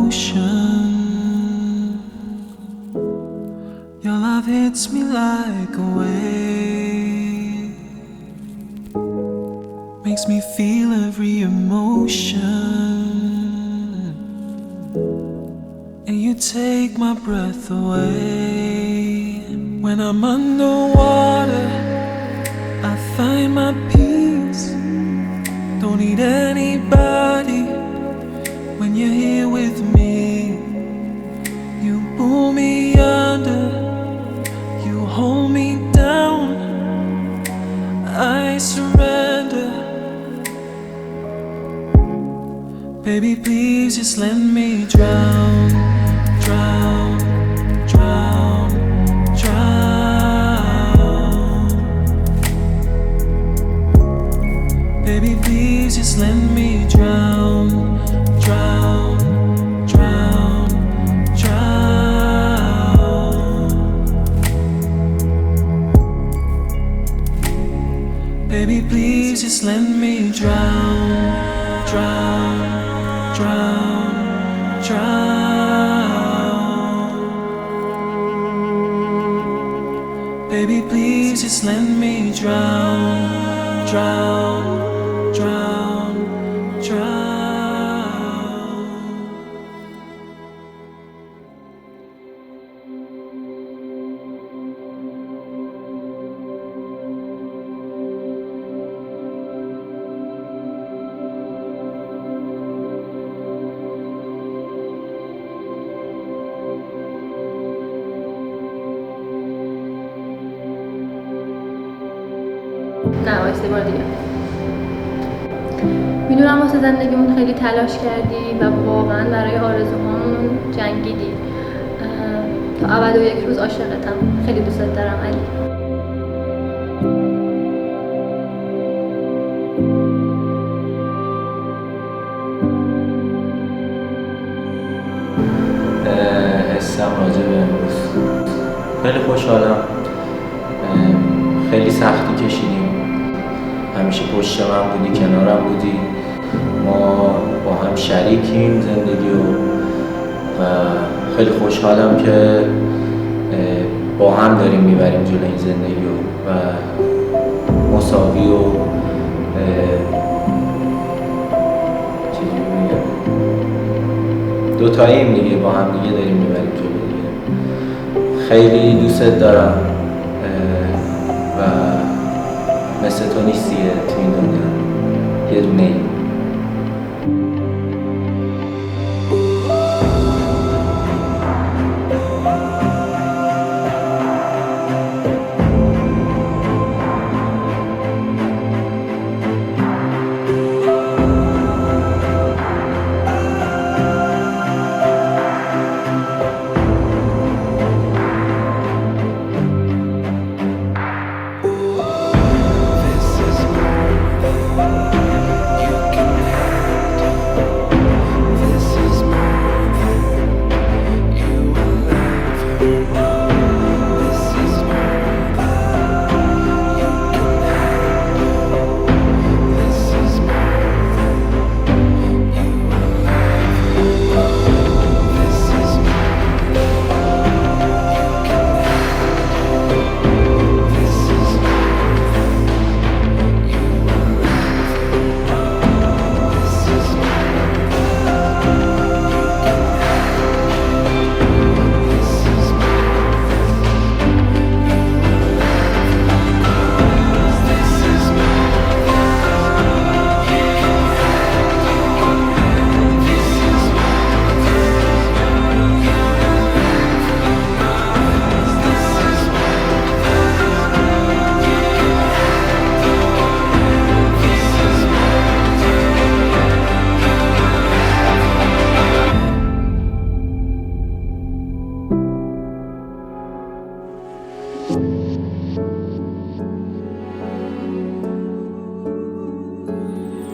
emotion. Your love hits me like a wave, makes me feel every emotion, and you take my breath away. When I'm underwater, I find my peace. Don't need anybody when you're here with me. You pull me under, you hold me down. I surrender. Baby, please just let me drown, drown, drown, drown. Baby, please just let me drown, drown, drown, drown. Baby, please just let me drown, drown, drown, drown. Baby, please just let me drown, drown, drown, drown. نه وایسته بار دیگه. میدونم واسه زندگیمون خیلی تلاش کردی و واقعا برای آرزوهامون جنگیدی. تا ابد و یک روز عاشقتم. خیلی دوست دارم علی. حسم راجع به امروز خیلی خوشحالم. خیلی سختی کشیدیم، همیشه پشت من بودی، کنارم بودی، ما با هم شریکیم زندگی و خیلی خوشحالم که با هم داریم میبریم جلوی این زندگی و مساوی و چجوری میگم دوتاییم دیگه، با هم دیگه داریم میبریم جلوی دیگه. خیلی دوست دارم و مثل تو نیستیه تو این دنیا، یه دونه ای.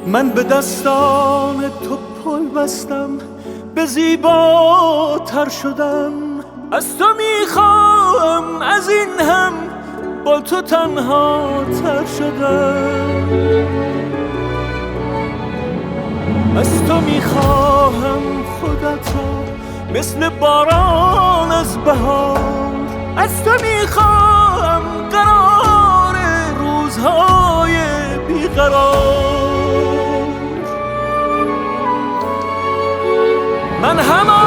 من به دستان تو پل بستم، به زیباتر شدم. از تو میخواهم از این هم با تو تنها تر شدم. از تو میخواهم خودت را مثل باران از بهار. از تو میخوام قرار روزهای بیقرار. من هم